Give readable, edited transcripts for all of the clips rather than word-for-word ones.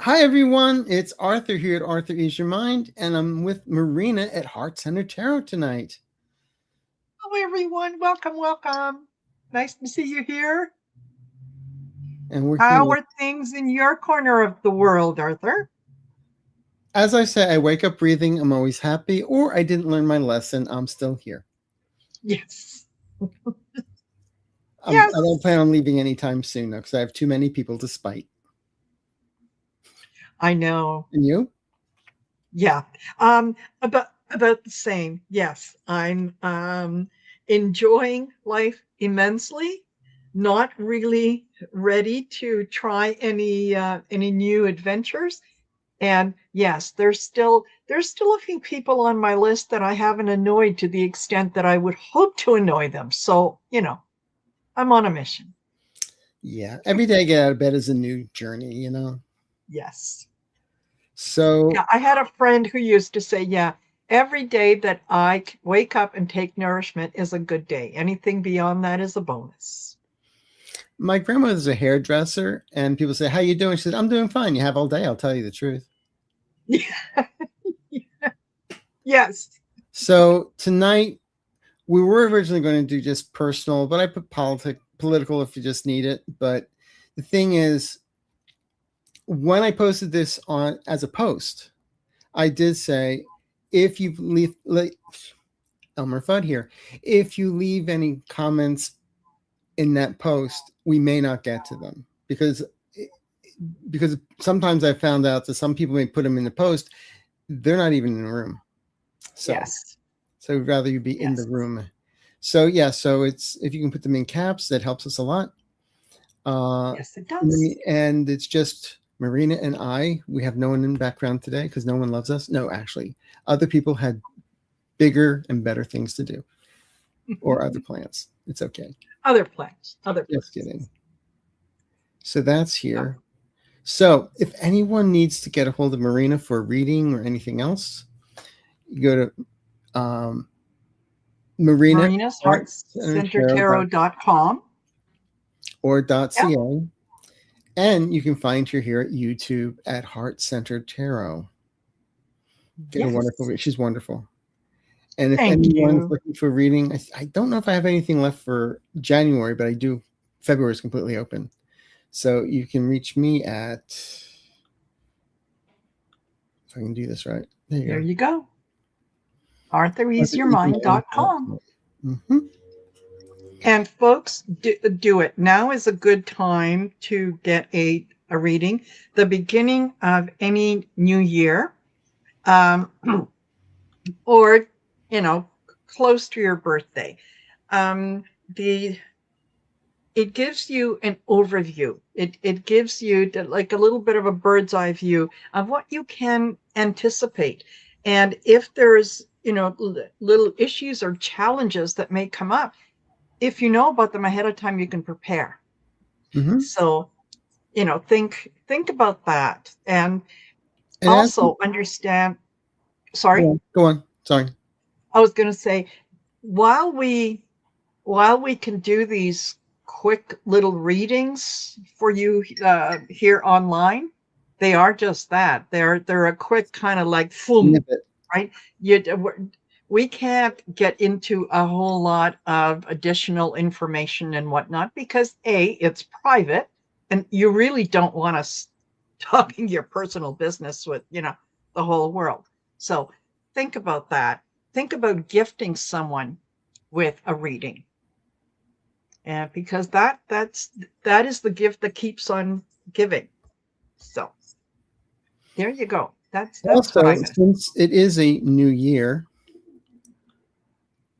Hi, everyone. It's Arthur here at Arthur Ease Your Mind, and I'm with Marina at Heart Center Tarot tonight. Hello, everyone. Welcome, welcome. Nice to see you here. And we're How here. are things in your corner of the world, Arthur? As I say, I wake up breathing. I'm always happy, or I didn't learn my lesson. I'm still here. Yes. I Yes. don't plan on leaving anytime soon, though, because I have too many people to spite. I know. And you? Yeah. About the same. Yes. I'm enjoying life immensely. Not really ready to try any new adventures. And yes, there's still a few people on my list that I haven't annoyed to the extent that I would hope to annoy them. So, I'm on a mission. Yeah. Every day I get out of bed is a new journey. Yes. So, Yeah, I had a friend who used to say, yeah, every day that I wake up and take nourishment is a good day. Anything beyond that is a bonus. my grandmother's a hairdresser, and people say, "How you doing?" She said, "I'm doing fine. You have all day. I'll tell you the truth." Yes. So tonight we were originally going to do just personal, but I put political if you just need it. But the thing is, when I posted this on as a post, I did say, if you leave, like Elmer Fudd here, if you leave any comments in that post, we may not get to them because sometimes I found out that some people may put them in the post, they're not even in the room. Yes. So we'd rather you be in the Yes. room. So yeah, so it's if you can put them in caps, that helps us a lot. Yes, it does. And it's just Marina and I. We have no one in the background today because no one loves us. No, actually, other people had bigger and better things to do or other plans. It's okay. Other plans. Other Just plans. kidding. So that's here. So if anyone needs to get a hold of Marina for a reading or anything else, you go to Marina Marina's heartcentertarot.com or Yep. .ca. And you can find her here at YouTube at Heart Center Tarot. Get a Yes. wonderful. She's wonderful. And if Thank anyone's you. looking for reading, I don't know if I have anything left for January, but I do. February is completely open. So you can reach me at, if I can do this right. There There you go. you go. ArthurEaseYourMind.com. Mm-hmm. And folks, do it. Now is a good time to get a reading. The beginning of any new year, um, or, you know, close to your birthday. The It gives you an overview. It gives you like a little bit of a bird's eye view of what you can anticipate. And if there's, little issues or challenges that may come up, if you know about them ahead of time, you can prepare. Mm-hmm. So, think about that. And And as also understand, sorry, go on. Sorry. I was going to say, while we can do these quick little readings for you here online, they are just that. They're a quick kind of like boom, Snippet. right? We can't get into a whole lot of additional information and whatnot because it's private, and you really don't want us talking your personal business with the whole world. So think about that. Think about gifting someone with a reading, and because that is the gift that keeps on giving. So there you go. That's what Also, I'm gonna. since it is a new year,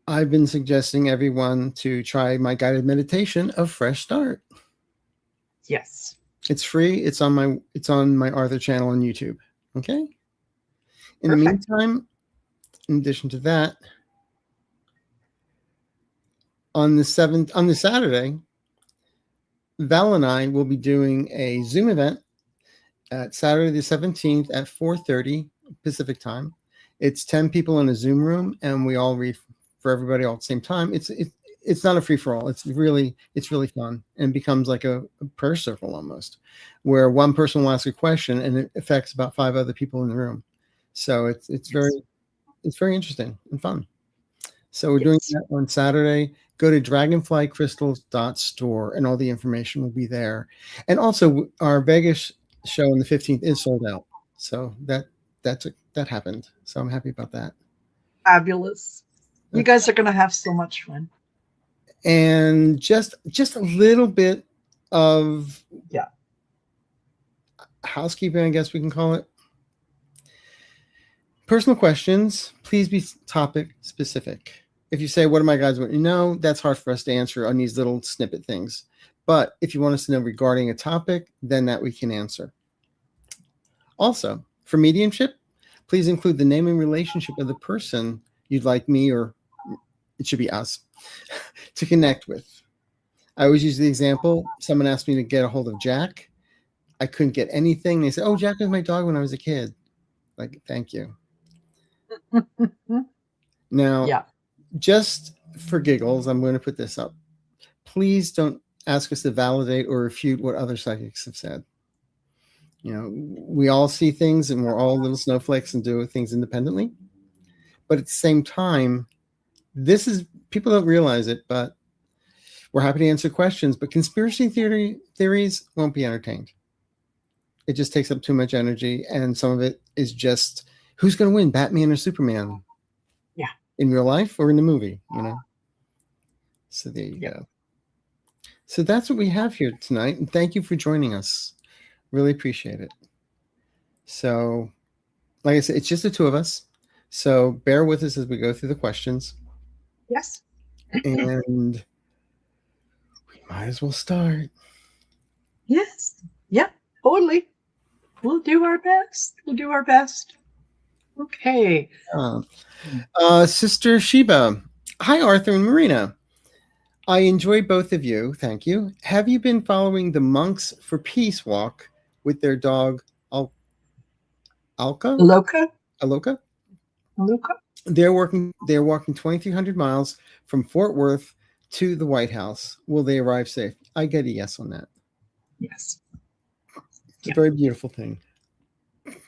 I've been suggesting everyone to try my guided meditation of Fresh Start. Yes. It's free. It's on my Arthur channel on YouTube. Okay. In the Perfect. meantime, in addition to that, on the Saturday, Val and I will be doing a Zoom event at Saturday the 17th at 4:30 Pacific time. It's 10 people in a Zoom room, and we all read for everybody all at the same time. it's not a free for all. It's really fun, and becomes like a prayer circle almost, where one person will ask a question and it affects about 5 other people in the room. So it's very interesting and fun. So we're doing that on Saturday. Go to dragonflycrystals.store and all the information will be there. And also our Vegas show on the 15th is sold out. So that happened. So I'm happy about that. Fabulous. You guys are going to have so much fun. And just a little bit of housekeeping, I guess we can call it. Personal questions, please be topic specific. If you say, what do my guys want to know? That's hard for us to answer on these little snippet things. But if you want us to know regarding a topic, then that we can answer. Also, for mediumship, please include the name and relationship of the person you'd like me, or it should be us, to connect with. I always use the example, someone asked me to get a hold of Jack. I couldn't get anything. They said, oh, Jack was my dog when I was a kid. Like, thank you. Now, just for giggles, I'm going to put this up. Please don't ask us to validate or refute what other psychics have said. You know, we all see things and we're all little snowflakes and do things independently. But at the same time, this is, people don't realize it, but we're happy to answer questions. But conspiracy theories won't be entertained. It just takes up too much energy. And some of it is just, who's going to win, Batman or Superman? Yeah. In real life or in the movie, you know? So there you go. So that's what we have here tonight. And thank you for joining us. Really appreciate it. So, like I said, it's just the two of us. So bear with us as we go through the questions. Yes. And we might as well start. Yes. Yeah, totally. We'll do our best. Okay. Sister Sheba. Hi, Arthur and Marina. I enjoy both of you. Thank you. Have you been following the Monks for Peace walk with their dog, Aloka? They're walking 2,300 miles from Fort Worth to the White House. Will they arrive safe? I get a yes on that. Yes. It's a very beautiful thing.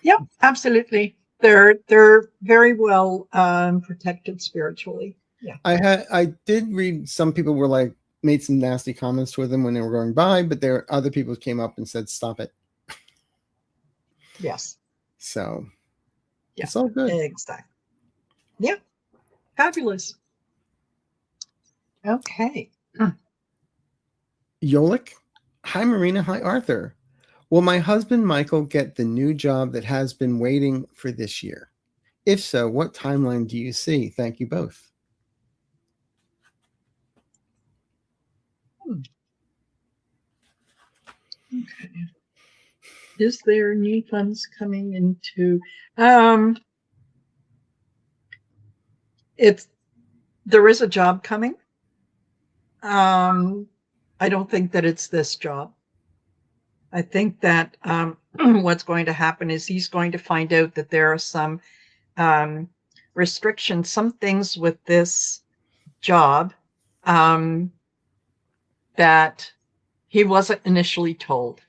Yep, absolutely. They're very well protected spiritually. Yeah. I did read some people were like made some nasty comments to them when they were going by, but there are other people who came up and said, stop it. Yes. So it's all good. Exactly. Yeah. Fabulous. Okay. Yolik. Hi, Marina. Hi, Arthur. Will my husband, Michael, get the new job that has been waiting for this year? If so, what timeline do you see? Thank you both. Okay. Is there new funds coming into there is a job coming. I don't think that it's this job. I think that what's going to happen is he's going to find out that there are some restrictions, some things with this job that he wasn't initially told.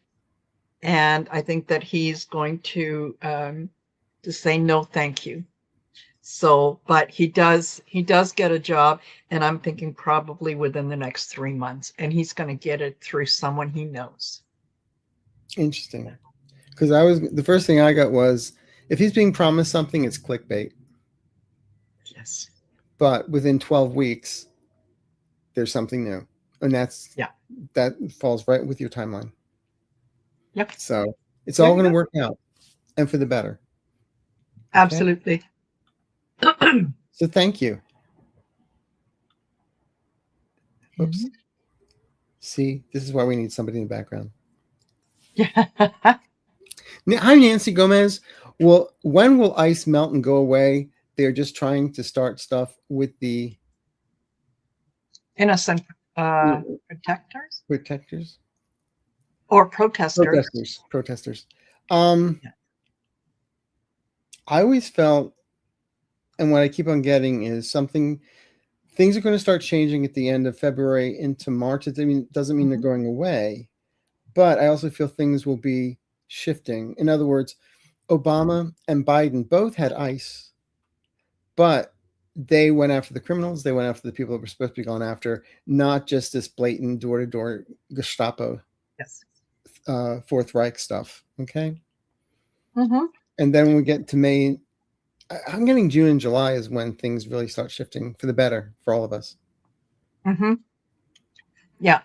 And I think that he's going to say no, thank you. So, but he does get a job, and I'm thinking probably within the next 3 months, and he's going to get it through someone he knows. Interesting. Because the first thing I got was, if he's being promised something, it's clickbait. Yes. But within 12 weeks, there's something new. And that falls right with your timeline. Yep. So it's all going to work out, and for the better. Okay? Absolutely. So thank you. Oops. Mm-hmm. See, this is why we need somebody in the background. Hi, Nancy Gomez. Well, when will ice melt and go away? They're just trying to start stuff with the innocent protectors or protesters. I always felt, and what I keep on getting is something things are going to start changing at the end of February into March. It doesn't mean they're going away, but I also feel things will be shifting. In other words, Obama and Biden both had ICE, but they went after the criminals. They went after the people that were supposed to be going after, not just this blatant door-to-door Gestapo, Yes. Fourth Reich stuff. Okay. Mm-hmm. And then when we get to May, I'm getting June and July is when things really start shifting for the better for all of us. Mm-hmm. Yeah,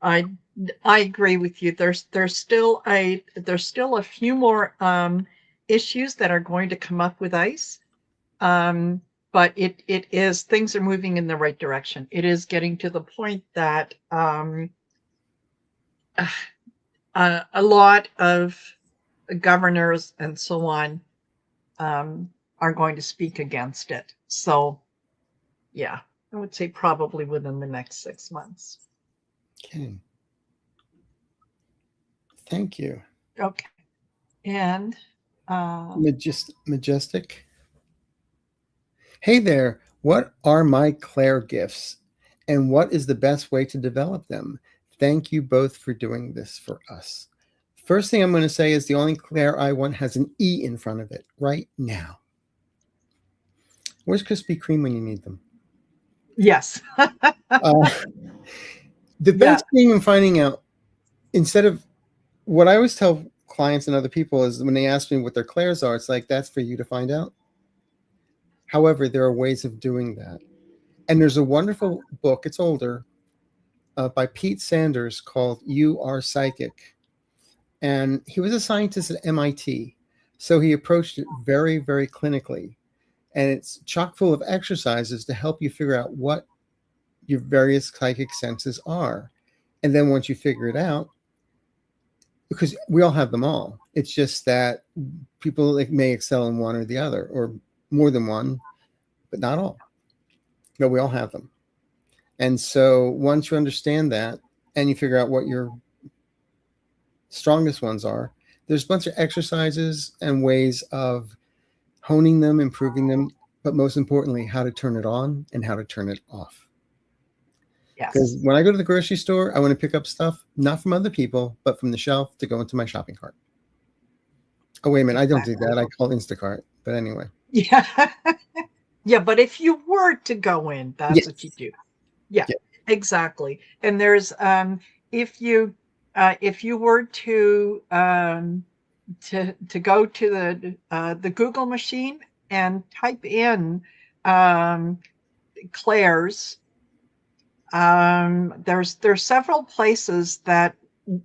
I agree with you. There's still a few more issues that are going to come up with ICE. But it is, things are moving in the right direction. It is getting to the point that a lot of governors and so on are going to speak against it. So, yeah, I would say probably within the next 6 months. Okay. Thank you. Okay. And Majestic. Hey there. What are my Claire gifts, and what is the best way to develop them? Thank you both for doing this for us. First thing I'm going to say is the only Claire I want has an E in front of it right now. Where's Krispy Kreme when you need them? yes. The best thing in finding out, instead of what I always tell clients and other people is when they ask me what their Clairs are, it's like, that's for you to find out. However, there are ways of doing that. And there's a wonderful book, it's older, by Pete Sanders called You Are Psychic. And he was a scientist at MIT. So he approached it very, very clinically. And it's chock full of exercises to help you figure out what your various psychic senses are. And then once you figure it out, because we all have them all, it's just that people may excel in one or the other, or more than one, but not all. But we all have them. And so once you understand that and you figure out what your strongest ones are, there's a bunch of exercises and ways of honing them, improving them, but most importantly, how to turn it on and how to turn it off. Because when I go to the grocery store, I want to pick up stuff, not from other people, but from the shelf to go into my shopping cart. Oh, wait a minute. I don't do that. I call Instacart. But anyway. Yeah. Yeah, but if you were to go in, that's what you do. Yeah, exactly. And there's if you were to go to the Google machine and type in Claire's, there's several places that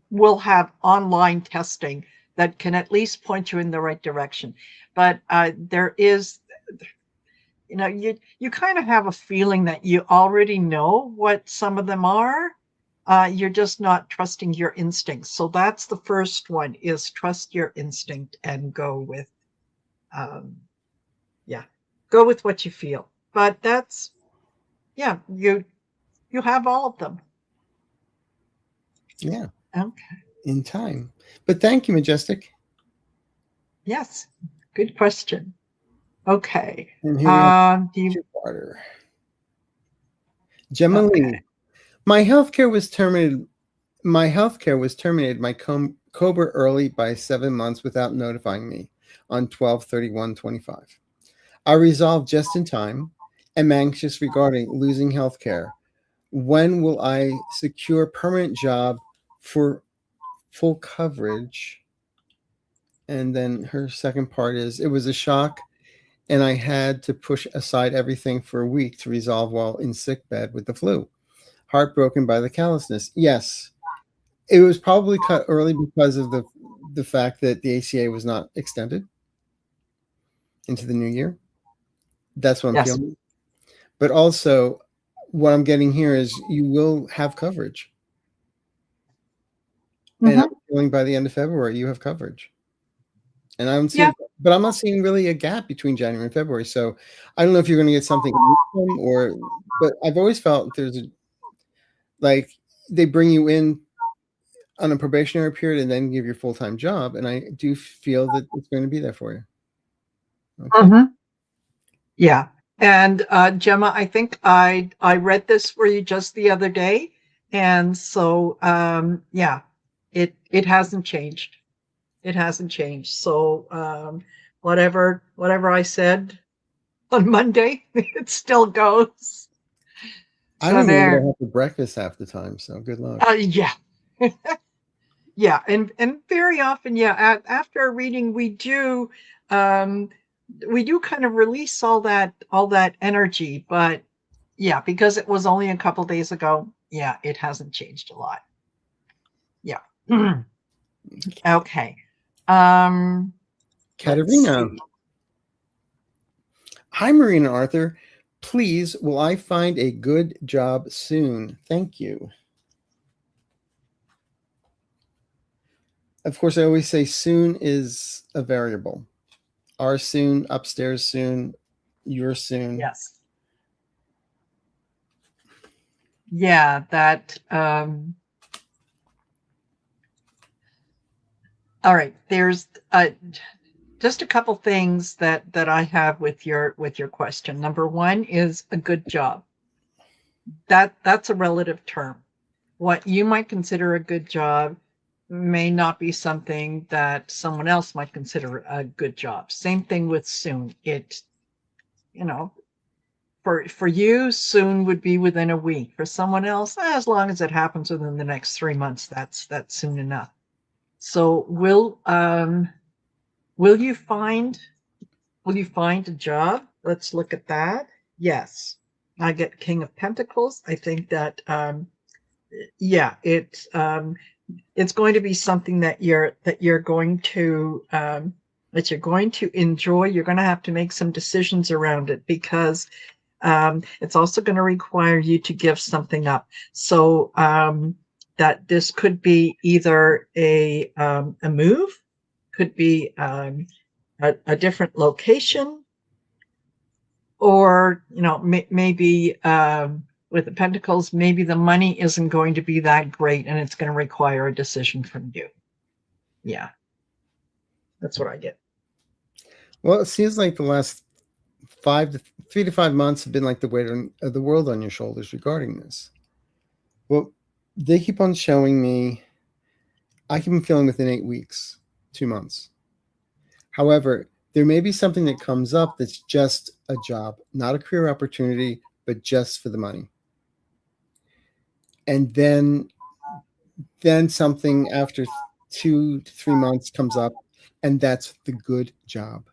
will have online testing that can at least point you in the right direction. But there is, you kind of have a feeling that you already know what some of them are. You're just not trusting your instincts. So that's the first one, is trust your instinct and go with what you feel. But that's, you have all of them. Yeah. Okay. In time. But thank you, Majestic. Yes. Good question. Okay. And here we have two-parter. Gemma Lee. My healthcare was terminated. My COBRA early by 7 months without notifying me on 12/31/25. I resolved just in time. Am anxious regarding losing healthcare. When will I secure permanent job for full coverage? And then her second part is, it was a shock and I had to push aside everything for a week to resolve while in sick bed with the flu. Heartbroken by the callousness. Yes, it was probably cut early because of the fact that the ACA was not extended into the new year. That's what I'm feeling. But also, what I'm getting here is you will have coverage. And I'm feeling by the end of February, you have coverage. And I'm seeing, but I'm not seeing really a gap between January and February. So I don't know if you're going to get something but I've always felt there's like they bring you in on a probationary period and then give your full-time job. And I do feel that it's going to be there for you. Okay. Yeah. And Gemma, I think I read this for you just the other day, and so yeah, it hasn't changed. It hasn't changed. So whatever I said on Monday, it still goes. I So don't even know what I there. have for breakfast half the time, so good luck. Yeah. Yeah, and very often, yeah, after a reading, um, we do kind of release all that energy, but yeah, because it was only a couple days ago, yeah, it hasn't changed a lot. Yeah. Okay. Let's Katerina. see. Hi, Marina and Arthur. Please, will I find a good job soon? Thank you. Of course, I always say soon is a variable. Our soon, upstairs soon, your soon. Yes. Yeah, that all right. There's just a couple things that I have with your question. Number one is a good job. That's a relative term. What you might consider a good job may not be something that someone else might consider a good job. Same thing with soon. It, you know, for you, soon would be within a week. For someone else, as long as it happens within the next 3 months, that's soon enough. So will you find a job? Let's look at that. Yes. I get King of Pentacles. I think that yeah, it's going to be something that you're going to enjoy. You're going to have to make some decisions around it because it's also going to require you to give something up. So that this could be either a move, could be a different location, or maybe with the Pentacles, maybe the money isn't going to be that great, and it's going to require a decision from you. Yeah, that's what I get. Well, it seems like the last 3 to 5 months have been like the weight of the world on your shoulders regarding this. Well, they keep on showing me, I keep on feeling within 8 weeks, 2 months. However, there may be something that comes up that's just a job, not a career opportunity, but just for the money. And then something after 2 to 3 months comes up, and that's the good job.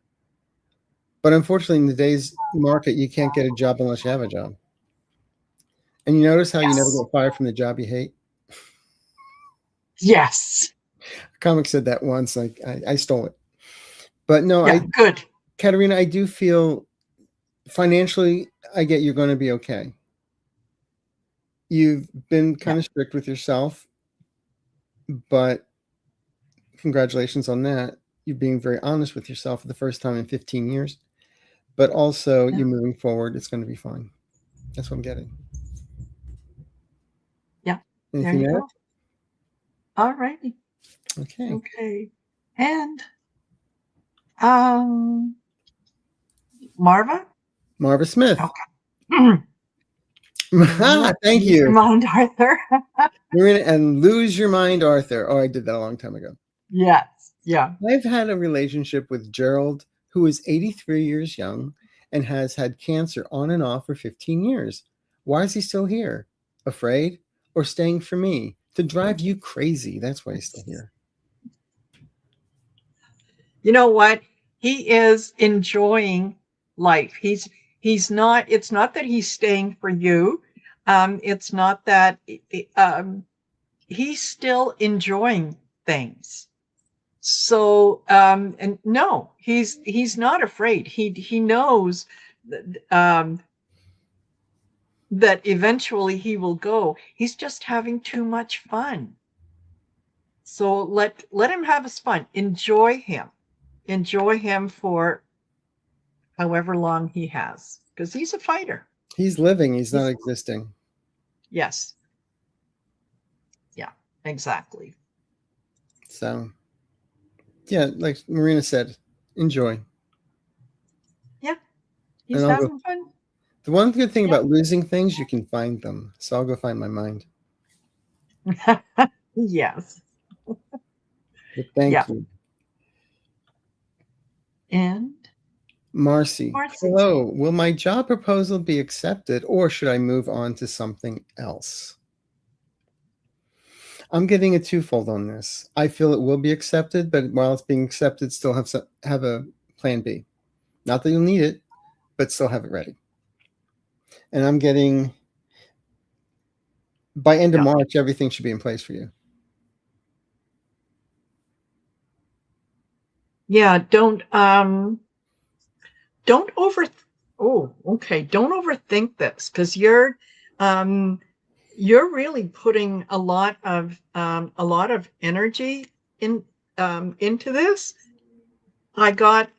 But unfortunately, in today's market, you can't get a job unless you have a job. And you notice how you never Yes. get fired from the job you hate? Yes. A comic said that once. Like I stole it. But no, Yeah. Good. Katerina, I do feel financially, I get you're going to be okay. You've been kind of strict with yourself, but congratulations on that. You're being very honest with yourself for the first time in 15 years. But also, Yeah. you're moving forward. It's going to be fine. That's what I'm getting. Yeah. There Anything you else? go. All righty. Okay. Okay. And um, Marva. Marva Smith. Okay. Thank Use your you. mind, Arthur. Marina and Lose Your Mind, Arthur. Oh, I did that a long time ago. Yes. Yeah. I've had a relationship with Gerald, who is 83 years young and has had cancer on and off for 15 years. Why is he still here? Afraid or staying for me? To drive you crazy. That's why he's still here. You know what? He is enjoying life. He's not. It's not that he's staying for you. It's not that. He's still enjoying things. So and no, he's not afraid. He knows um, that eventually he will go. He's just having too much fun. So let him have his fun. Enjoy him. Enjoy him for however long he has, because he's a fighter. He's living, he's not He's, existing. yes. Yeah, exactly. So, yeah, like Marina said, enjoy. Yeah. And He's I'll go. having fun. The one good thing Yeah. about losing things, you can find them. So I'll go find my mind. Yes. But thank Yeah. you. And Marcy, Marcy. hello. Will my job proposal be accepted or should I move on to something else? I'm getting a twofold on this. I feel it will be accepted, but while it's being accepted, still have a plan B. Not that you'll need it, but still have it ready. And I'm getting by end of Yeah. March, everything should be in place for you. Yeah. Don't over. Oh, okay. Don't overthink this because um, you're really putting a lot of energy in into this. I got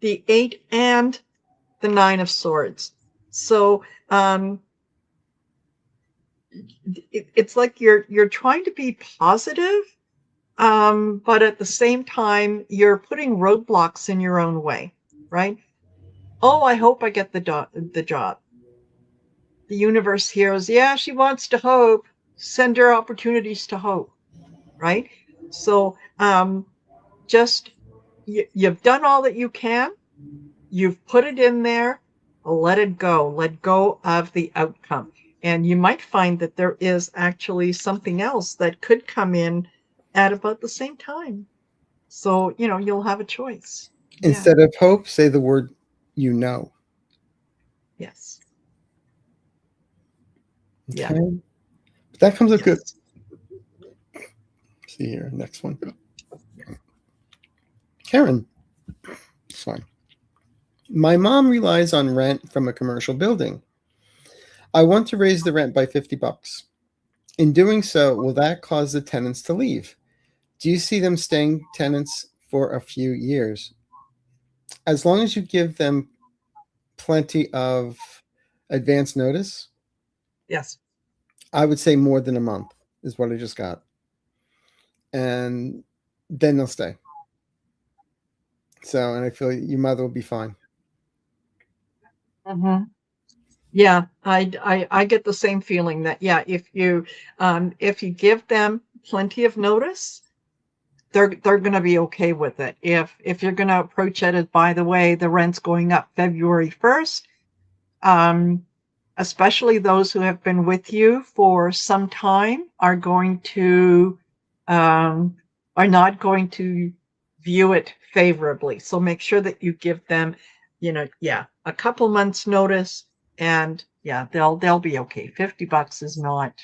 the 8 and the 9 of Swords, so it's like you're trying to be positive, but at the same time you're putting roadblocks in your own way, right? Oh, I hope I get the job. The universe hears, yeah, she wants to hope. Send her opportunities to hope, right? So just you've done all that you can. You've put it in there. Let it go. Let go of the outcome. And you might find that there is actually something else that could come in at about the same time. So, you'll have a choice. Yeah. Instead of hope, say the word you know. Yes. Okay. Yeah. But that comes up good. Yes. See here, next one. Karen. Sorry. My mom relies on rent from a commercial building. I want to raise the rent by $50. In doing so, will that cause the tenants to leave? Do you see them staying tenants for a few years? As long as you give them plenty of advance notice, Yes. I would say more than a month is what I just got. And then they'll stay. So, and I feel your mother will be fine. Mm-hmm. Yeah, I get the same feeling that, yeah, if you give them plenty of notice, they're going to be okay with it. If you're going to approach it as, by the way, the rent's going up February 1st, um, especially those who have been with you for some time are going to um, are not going to view it favorably. So make sure that you give them, yeah, a couple months notice, and yeah, they'll be okay. $50 is not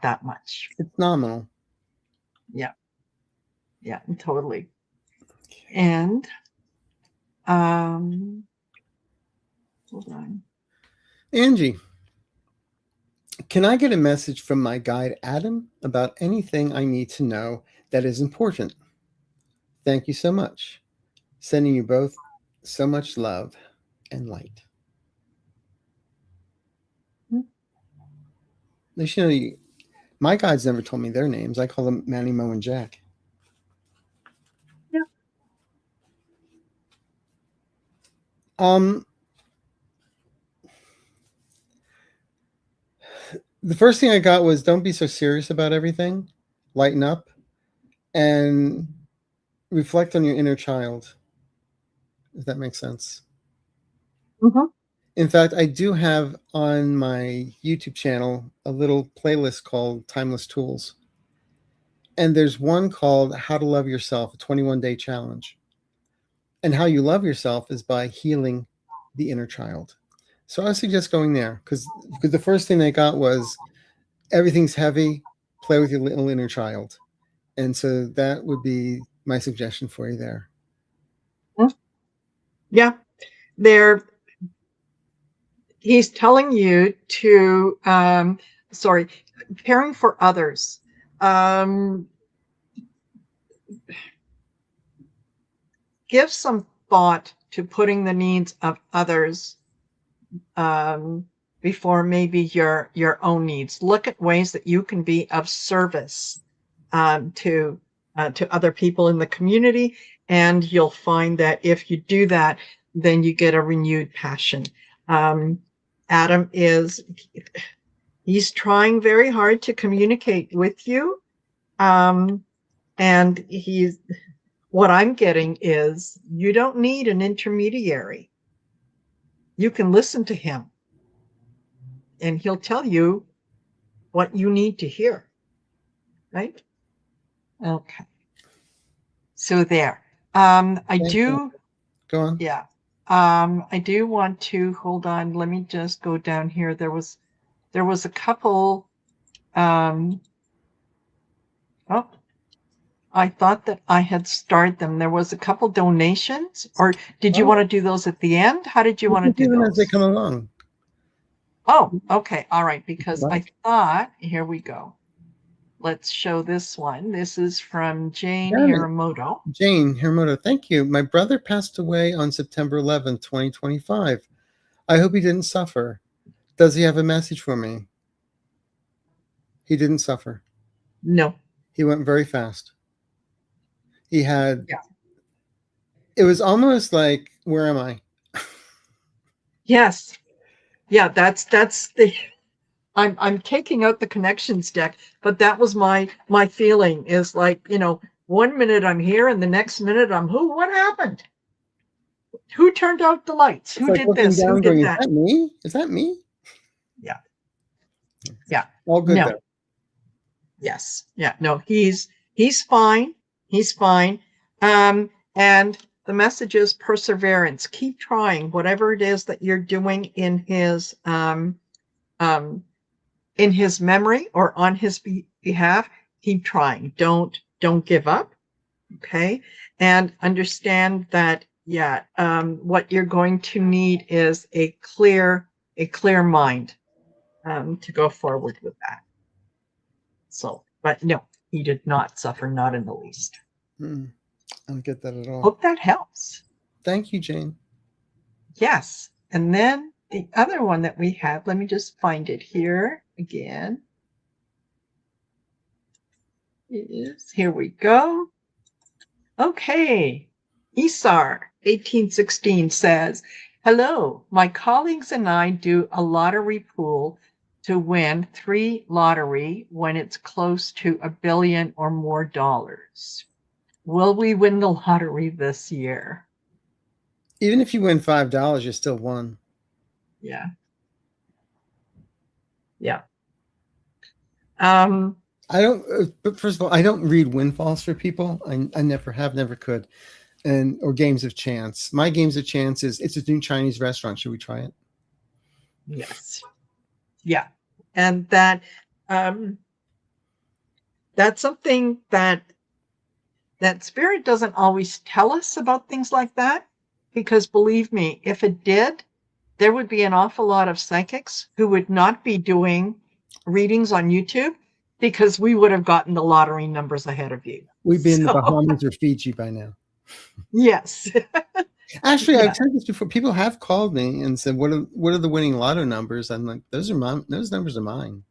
that much. It's nominal. Yeah, yeah, totally. And hold on. Angie, can I get a message from my guide Adam about anything I need to know that is important? Thank you so much. Sending you both so much love and light. My guides never told me their names. I call them Manny, Mo, and Jack. Yeah. The first thing I got was don't be so serious about everything. Lighten up and reflect on your inner child, if that makes sense. Mm-hmm. In fact, I do have on my YouTube channel a little playlist called Timeless Tools. And there's one called How to Love Yourself, a 21-day challenge. And how you love yourself is by healing the inner child. So I suggest going there because the first thing they got was everything's heavy, play with your little inner child. And so that would be my suggestion for you there. Yeah, he's telling you to caring for others. Give some thought to putting the needs of others before maybe your own needs. Look at ways that you can be of service to other people in the community, and you'll find that if you do that, then you get a renewed passion. Adam he's trying very hard to communicate with you. And what I'm getting is you don't need an intermediary. You can listen to him and he'll tell you what you need to hear. Right? Okay. So there. I do. Go on. Yeah. I do want to hold on. Let me just go down here. There was a couple. Oh, I thought that I had started them. There was a couple donations, or did you want to do those at the end? How did you want to do them those? as they come along? Oh, okay. All right. Because I thought, here we go. Let's show this one. This is from Jane Hiramoto. Jane Hiramoto, thank you. My brother passed away on September 11th, 2025. I hope he didn't suffer. Does he have a message for me? He didn't suffer. No. He went very fast. He had, it was almost like, where am I? Yes. Yeah, that's the, I'm taking out the connections deck, but that was my feeling is like, 1 minute I'm here and the next minute I'm what happened? Who turned out the lights? Who did this? Who did that? Is that me? Is that me? Yeah. Yeah. All good though. Yes. Yeah. No, he's fine. He's fine. And the message is perseverance. Keep trying whatever it is that you're doing in his memory or on his behalf. Keep trying. Don't give up. Okay. And understand that, what you're going to need is a clear mind to go forward with that. So, but no, he did not suffer, not in the least. I don't get that at all. Hope that helps. Thank you, Jane. Yes. And then the other one that we have, let me just find it here again. Here we go. Okay. Isar, 1816 says, hello, my colleagues and I do a lottery pool to win 3 lottery when it's close to $1 billion or more dollars. Will we win the lottery this year? Even if you win $5, you still won. Yeah. Yeah. I don't, but first of all, I don't read windfalls for people. I never have, never could. Or games of chance. My games of chance is, it's a new Chinese restaurant. Should we try it? Yes. Yeah. And that, that's something that spirit doesn't always tell us about things like that, because believe me, if it did, there would be an awful lot of psychics who would not be doing readings on YouTube because we would have gotten the lottery numbers ahead of you. We'd be in the Bahamas or Fiji by now. Yes. Actually, I've said this before. People have called me and said, what are the winning lotto numbers? I'm like, those numbers are mine.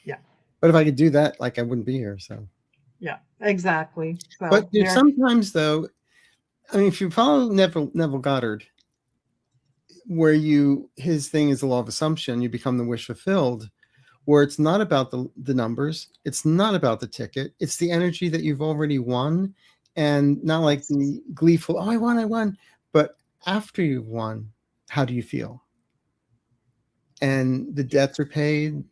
Yeah. But if I could do that, like, I wouldn't be here. So yeah, exactly. So but there's sometimes though, I mean, if you follow Neville Goddard, where his thing is the law of assumption, you become the wish fulfilled, where it's not about the numbers, it's not about the ticket, it's the energy that you've already won. And not like the gleeful, oh, I won. But after you've won, how do you feel? And the debts are paid,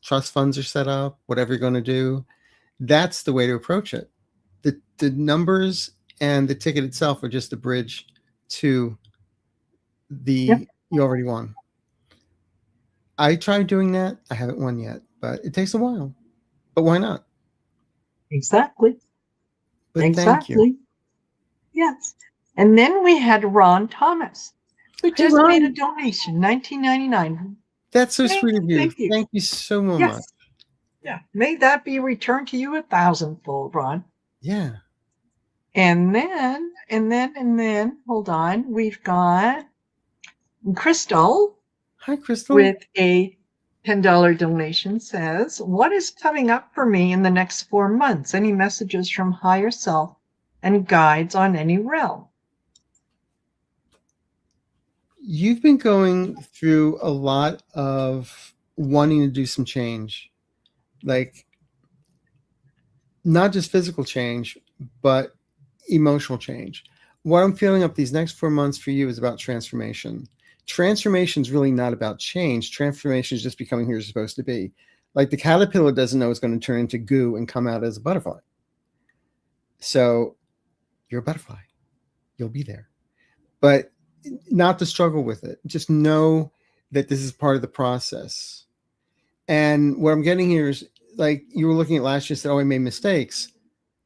trust funds are set up, whatever you're going to do. That's the way to approach it. The numbers and the ticket itself are just a bridge to you already won. I tried doing that. I haven't won yet, but it takes a while. But why not? Exactly. But exactly. Thank you. Yes. And then we had Ron Thomas, who just made a donation, $19.99. That's so sweet of you. Thank you so much. Yeah. May that be returned to you 1,000-fold, Ron. Yeah. And then, hold on. We've got Crystal. Hi, Crystal. With a $10 donation says, what is coming up for me in the next 4 months? Any messages from higher self and guides on any realm? You've been going through a lot of wanting to do some change, like not just physical change, but emotional change. What I'm feeling up these next 4 months for you is about transformation. Transformation is really not about change. Transformation is just becoming who you're supposed to be. Like the caterpillar doesn't know it's going to turn into goo and come out as a butterfly. So you're a butterfly. You'll be there. But not to struggle with it. Just know that this is part of the process. And what I'm getting here is like you were looking at last year, said, oh, I made mistakes.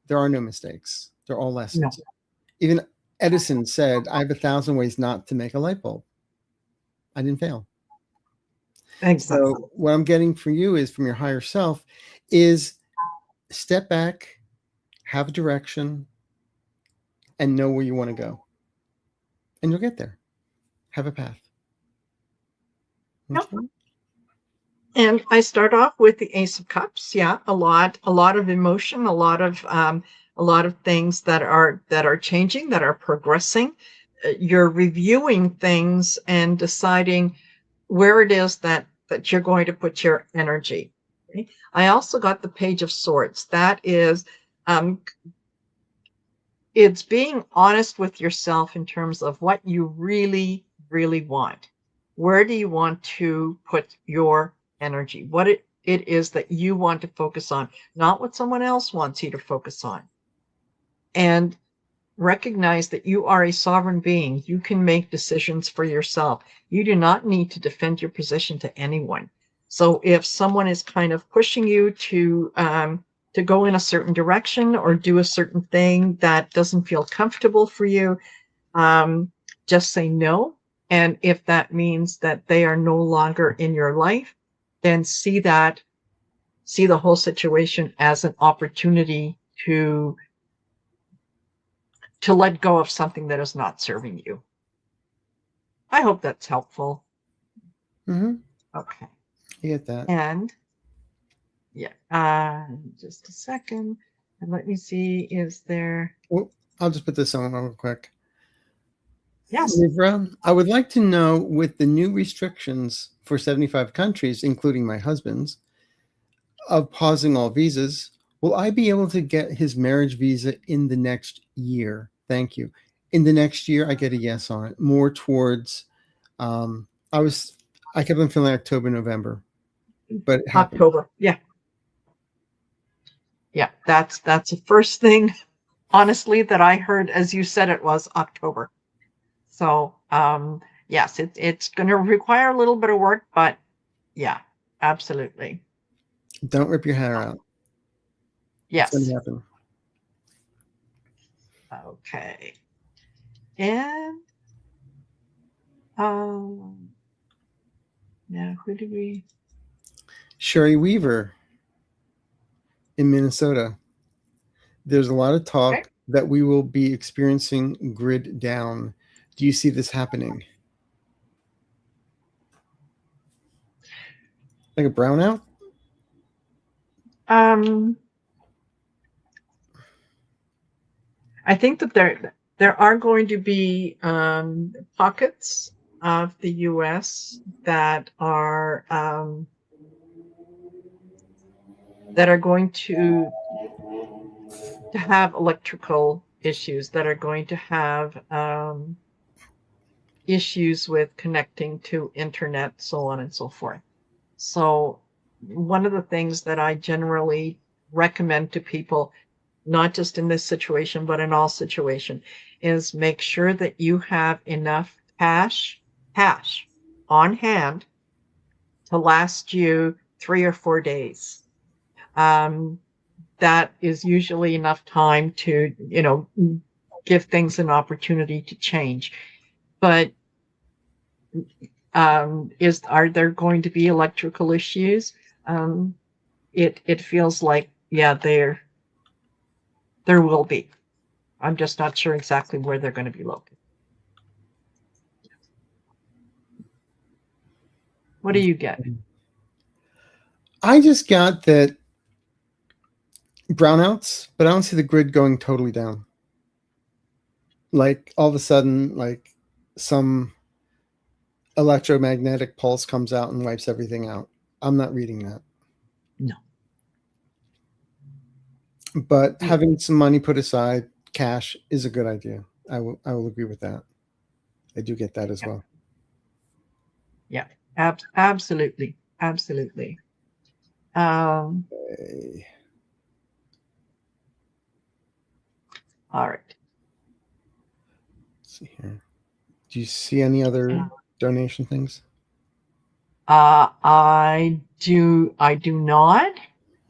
There are no mistakes. They're all lessons. No. Even Edison said, I have 1,000 ways not to make a light bulb. I didn't fail. Exactly. So what I'm getting for you is from your higher self is step back, have a direction, and know where you want to go. And you'll get there. Have a path. Yep. And I start off with the Ace of Cups. Yeah, a lot of emotion, a lot of things that are changing, that are progressing. You're reviewing things and deciding where it is that you're going to put your energy. Okay? I also got the Page of Swords. That is, it's being honest with yourself in terms of what you really, really want. Where do you want to put your energy? What it is that you want to focus on, not what someone else wants you to focus on. And recognize that you are a sovereign being. You can make decisions for yourself. You do not need to defend your position to anyone. So if someone is kind of pushing you to go in a certain direction or do a certain thing that doesn't feel comfortable for you, just say no. And if that means that they are no longer in your life, then see the whole situation as an opportunity to let go of something that is not serving you. I hope that's helpful. Mm-hmm. Okay. You get that. And yeah, just a second. And let me see, is there... Well, I'll just put this on real quick. Yes. Livra, I would like to know, with the new restrictions for 75 countries, including my husband's, of pausing all visas, will I be able to get his marriage visa in the next year? Thank you. In the next year, I get a yes on it. More towards, I kept on feeling October, November, but it happened. October. Yeah. Yeah, that's the first thing, honestly, that I heard as you said it was October. So, yes, it's going to require a little bit of work, but yeah, absolutely. Don't rip your hair out. Yes. It's going to happen. Okay. And now who do we... Sherry Weaver in Minnesota. There's a lot of talk that we will be experiencing grid down. Do you see this happening? Like a brownout? I think that there are going to be pockets of the U.S. that are going to have electrical issues, that are going to have issues with connecting to internet, so on and so forth. So one of the things that I generally recommend to people, not just in this situation, but in all situations, is make sure that you have enough cash on hand to last you 3 or 4 days. That is usually enough time to, give things an opportunity to change. But are there going to be electrical issues? It feels like, yeah, there will be. I'm just not sure exactly where they're going to be located. What do you get? I just got that brownouts, but I don't see the grid going totally down. Like all of a sudden, like some electromagnetic pulse comes out and wipes everything out. I'm not reading that. No. But having some money put aside, cash, is a good idea. I will agree with that. I do get that as well. Yeah, absolutely. Absolutely. Okay. All right. Let's see here. Do you see any other donation things? I do not.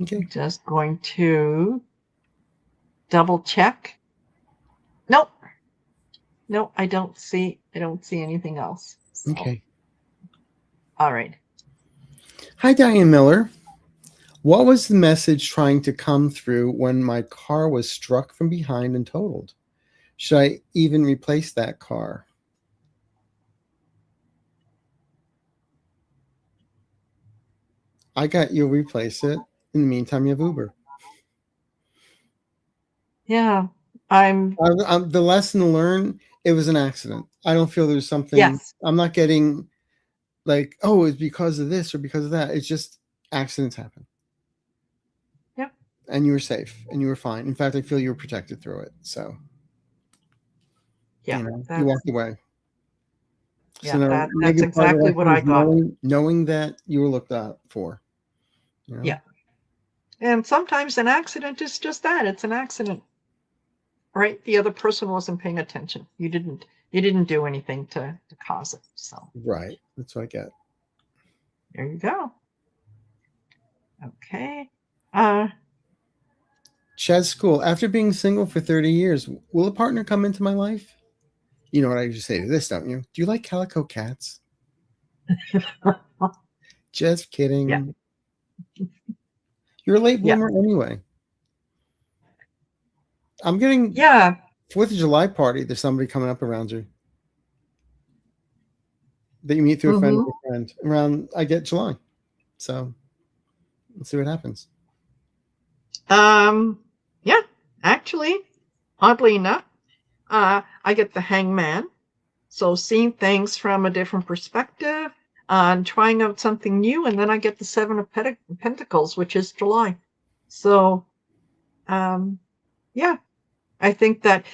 Okay. I'm just going to double check. Nope. No, I don't see anything else. So. Okay. All right. Hi, Diane Miller. What was the message trying to come through when my car was struck from behind and totaled? Should I even replace that car? I got you'll replace it. In the meantime, you have Uber. Yeah, I'm the lesson learned. It was an accident. I don't feel there's something. Yes. I'm not getting like, oh, it's because of this or because of that. It's just accidents happen. Yep. And you were safe and you were fine. In fact, I feel you were protected through it. So, yeah, you walked away. Yeah, So that's exactly what I got. Knowing that you were looked out for. You know? Yeah. And sometimes an accident is just that. It's an accident. Right? The other person wasn't paying attention. You didn't do anything to cause it. So right. That's what I get. There you go. Okay. Chaz School, after being single for 30 years, will a partner come into my life? You know what I usually say to this, don't you? Do you like calico cats? Just kidding. Yeah. You're a late bloomer anyway. I'm getting 4th of July party. There's somebody coming up around you that you meet through a friend of a friend around, I get July. So let's see what happens. Yeah, actually, oddly enough, I get the hangman. So seeing things from a different perspective, trying out something new, and then I get the 7 of Pentacles, which is July. So, yeah, I think that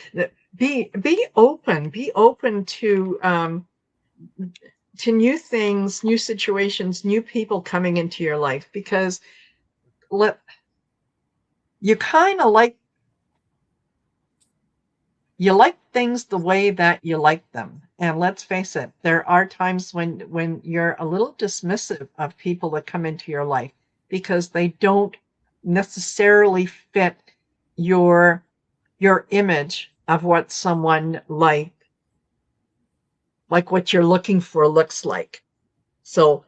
be open to new things, new situations, new people coming into your life, because you kind of like things the way that you like them. And let's face it, there are times when you're a little dismissive of people that come into your life because they don't necessarily fit your image of what someone like what you're looking for looks like. So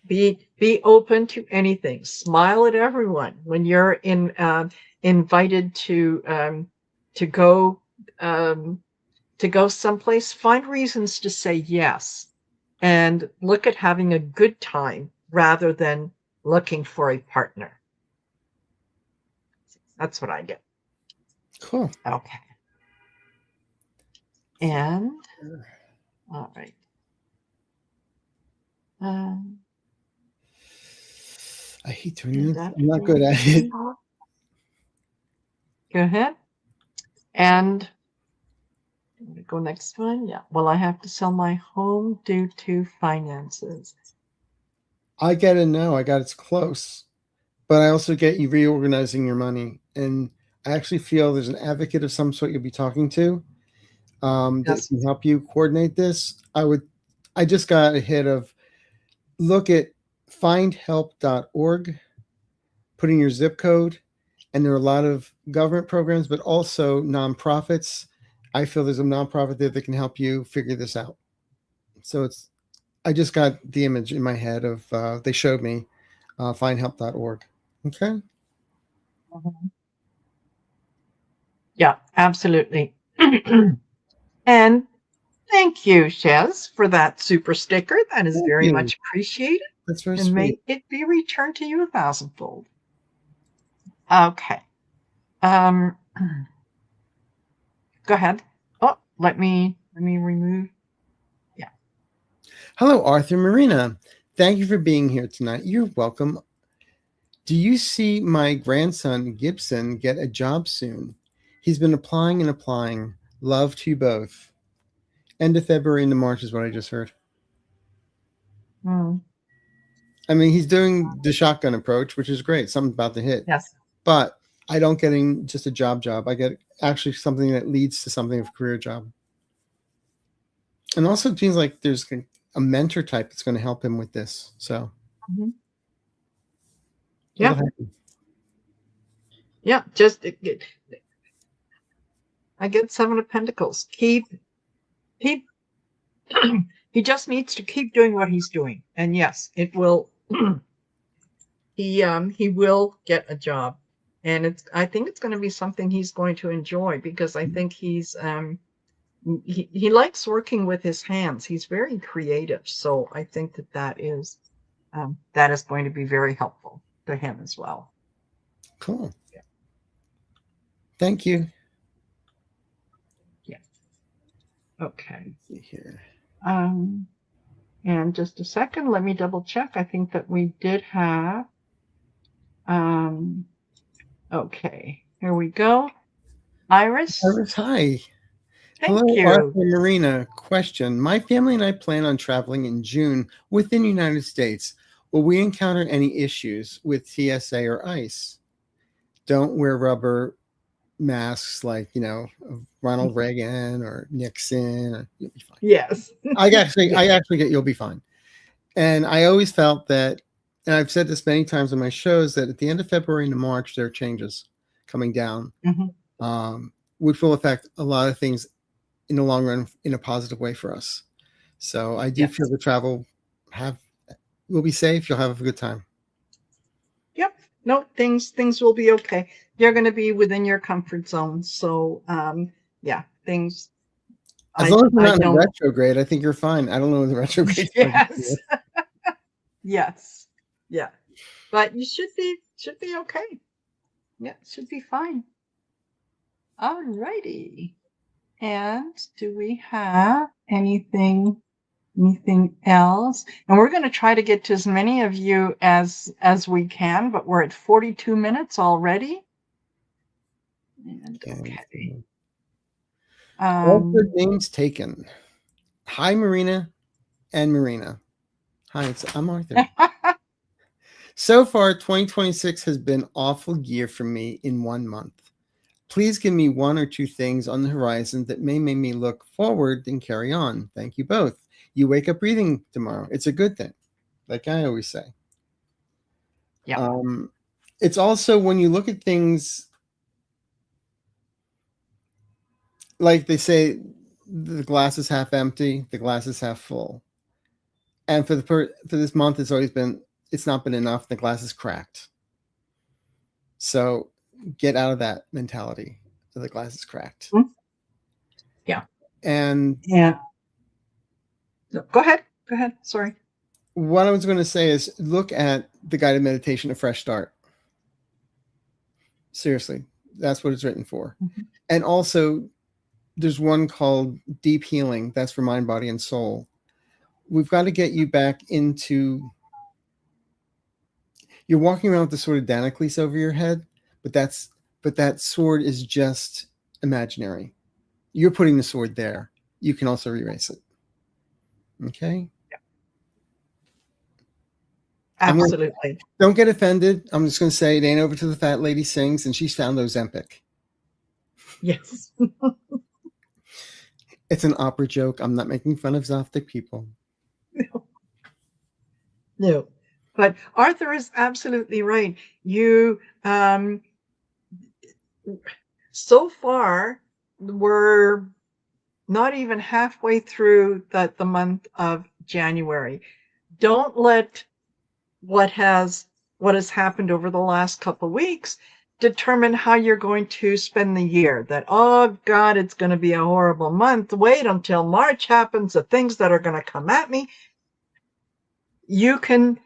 be open to anything. Smile at everyone when you're invited to go to go someplace. Find reasons to say yes, and look at having a good time rather than looking for a partner. That's what I get. Cool. Okay. And all right. I hate doing this. I'm not good at it. Go ahead. And I'm going to go next one. Yeah. Well, I have to sell my home due to finances. I get it now. I got it's close. But I also get you reorganizing your money. And I actually feel there's an advocate of some sort you'll be talking to that can help you coordinate this. I just got a hit of look at findhelp.org, put in your zip code, and there are a lot of government programs, but also nonprofits. I feel there's a nonprofit there that can help you figure this out. So I just got the image in my head of they showed me findhelp.org. Okay. Mm-hmm. Yeah, absolutely. And thank you, Shez, for that super sticker. That is very much appreciated. That's very sweet. And may it be returned to you 1,000-fold. Okay. Go ahead. Oh, let me remove. Yeah. Hello, Arthur, Marina. Thank you for being here tonight. You're welcome. Do you see my grandson, Gibson, get a job soon? He's been applying and applying. Love to you both. End of February into March is what I just heard. Mm. I mean, he's doing the shotgun approach, which is great. Something about to hit. Yes. But I don't get just a job. I get actually something that leads to something of a career job. And also it seems like there's a mentor type that's going to help him with this. So yeah. Yeah, just I get 7 of Pentacles. He just needs to keep doing what he's doing. And yes, it will he will get a job. And I think it's going to be something he's going to enjoy, because I think he's he likes working with his hands. He's very creative. So I think that is going to be very helpful to him as well. Cool. Yeah. Thank you. Yeah. Okay. Let's see here. And just a second, let me double check. I think that we did have, okay, here we go. Iris. Iris, hi. Thank Hello, you. Arthur, Marina. Question. My family and I plan on traveling in June within the United States. Will we encounter any issues with TSA or ICE? Don't wear rubber masks like, Ronald Reagan or Nixon. Or you'll be fine. Yes. I actually get you'll be fine. And I always felt that, and I've said this many times on my shows, that at the end of February into March, there are changes coming down, which will affect a lot of things in the long run in a positive way for us. So I do feel the travel will be safe. You'll have a good time. Yep. No, things will be okay. You're going to be within your comfort zone. So, things. As long as we're not in retrograde, I think you're fine. I don't know what the retrograde. Yes. Yes. Yeah. But you should be okay. Yeah, should be fine. All righty. And do we have anything else? And we're going to try to get to as many of you as we can, but we're at 42 minutes already. And okay. All good names taken. Hi, Marina and Marina. Hi, I'm Arthur. So far, 2026 has been awful year for me in 1 month. Please give me 1 or 2 things on the horizon that may make me look forward and carry on. Thank you both. You wake up breathing tomorrow. It's a good thing, like I always say. Yeah. It's also when you look at things, like they say, the glass is half empty, the glass is half full. And for this month, it's not been enough. The glass is cracked. So get out of that mentality. So the glass is cracked. Mm-hmm. Yeah. And go ahead. Sorry. What I was going to say is look at the guided meditation, A Fresh Start. Seriously, that's what it's written for. Mm-hmm. And also, there's one called Deep Healing. That's for mind, body, and soul. We've got to get you back into. You're walking around with the sword of Damocles over your head, but that sword is just imaginary. You're putting the sword there. You can also erase it. Okay? Yeah. Absolutely. Don't get offended. I'm just going to say it ain't over till the fat lady sings, and she's found Ozempic. Yes. It's an opera joke. I'm not making fun of Zoptic people. No. But Arthur is absolutely right. You, so far, we're not even halfway through the month of January. Don't let what has happened over the last couple of weeks determine how you're going to spend the year. That, oh God, it's going to be a horrible month. Wait until March happens, the things that are going to come at me. You can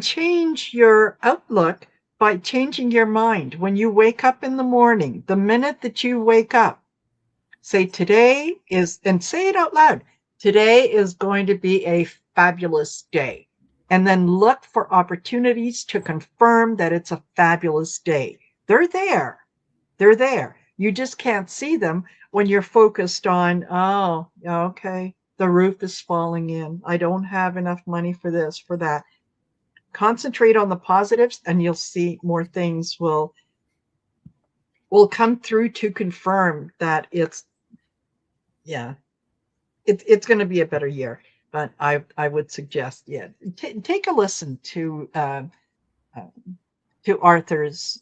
change your outlook by changing your mind. When you wake up in the morning, the minute that you wake up, say today is, and say it out loud, Today is going to be a fabulous day. And then look for opportunities to confirm that it's a fabulous day. They're there. They're there. You just can't see them when you're focused on, oh, okay, the roof is falling in. I don't have enough money for this, for that. Concentrate on the positives and you'll see more things will come through to confirm that it's, yeah, it's going to be a better year. But I would suggest, yeah, take a listen uh, to Arthur's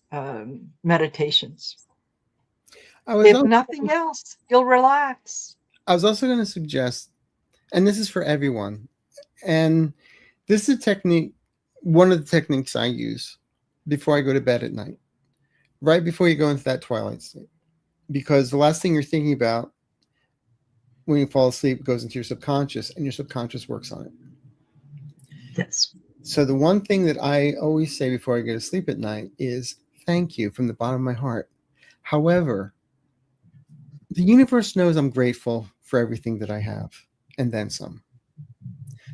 meditations. If nothing else, you'll relax. I was also going to suggest, and this is for everyone, and this is a technique, one of the techniques I use before I go to bed at night, right before you go into that twilight state, because the last thing you're thinking about when you fall asleep goes into your subconscious, and your subconscious works on it. Yes. So the one thing that I always say before I go to sleep at night is thank you from the bottom of my heart. However, the universe knows I'm grateful for everything that I have and then some.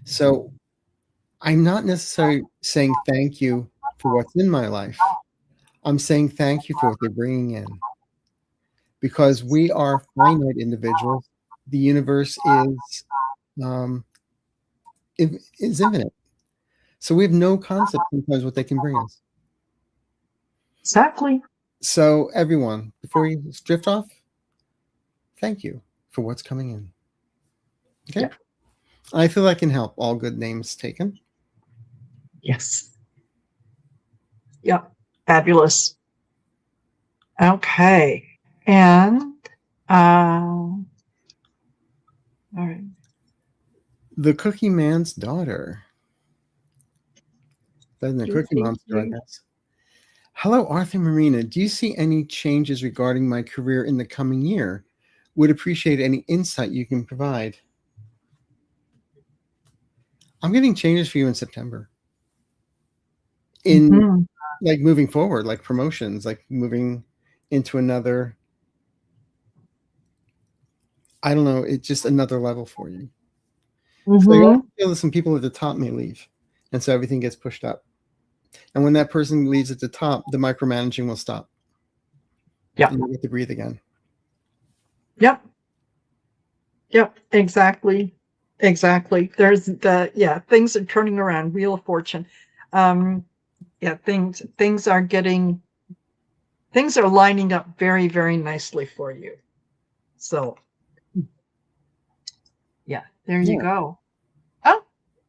So I'm not necessarily saying thank you for what's in my life. I'm saying thank you for what they're bringing in. Because we are finite individuals. The universe is infinite. So we have no concept sometimes what they can bring us. Exactly. So everyone, before you drift off, thank you for what's coming in. Okay? Yeah. I feel I can help. All good names taken. Yes. Yep. Fabulous. Okay. And all right. The Cookie Man's daughter. Better than the Cookie Monster, I guess. Hello, Arthur Marina. Do you see any changes regarding my career in the coming year? Would appreciate any insight you can provide. I'm getting changes for you in September. In like moving forward, like promotions, like moving into another, I don't know, it's just another level for you. So I also feel that some people at the top may leave. And so everything gets pushed up. And when that person leaves at the top, the micromanaging will stop. Yeah. And you get to breathe again. Yep. Yep. Exactly. Exactly. There's things are turning around. Wheel of Fortune. Things are lining up very, very nicely for you. So yeah, there you go. Oh,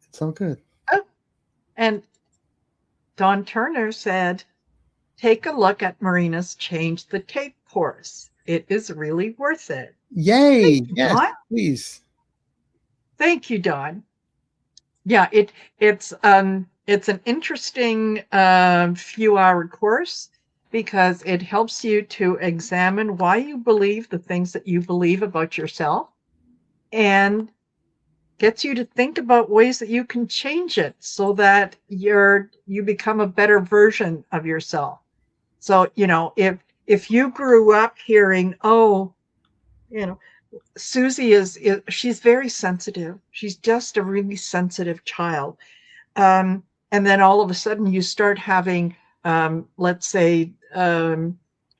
it's all good. Oh, and Don Turner said, take a look at Marina's Change the Tape course. It is really worth it. Yay. Yes, Don. Please. Thank you, Don. Yeah, it's an interesting few-hour course because it helps you to examine why you believe the things that you believe about yourself and gets you to think about ways that you can change it so that you become a better version of yourself. So, if you grew up hearing, oh, Susie she's very sensitive. She's just a really sensitive child. And then all of a sudden you start having, let's say,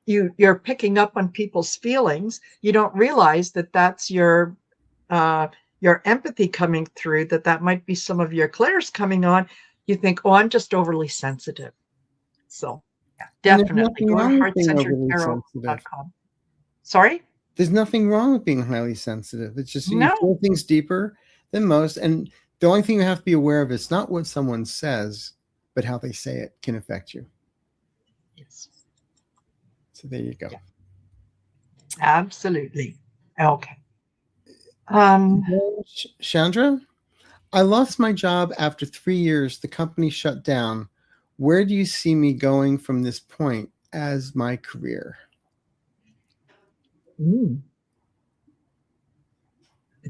you're picking up on people's feelings. You don't realize that that's your empathy coming through, that might be some of your clairs coming on. You think, oh, I'm just overly sensitive. So yeah, definitely go to heartcenteredtarot.com. Sorry? There's nothing wrong with being highly sensitive. It's just you feel things deeper than most. And the only thing you have to be aware of is not what someone says, but how they say it can affect you. Yes. So there you go. Yeah. Absolutely. Okay. Chandra, I lost my job after 3 years. The company shut down. Where do you see me going from this point as my career? I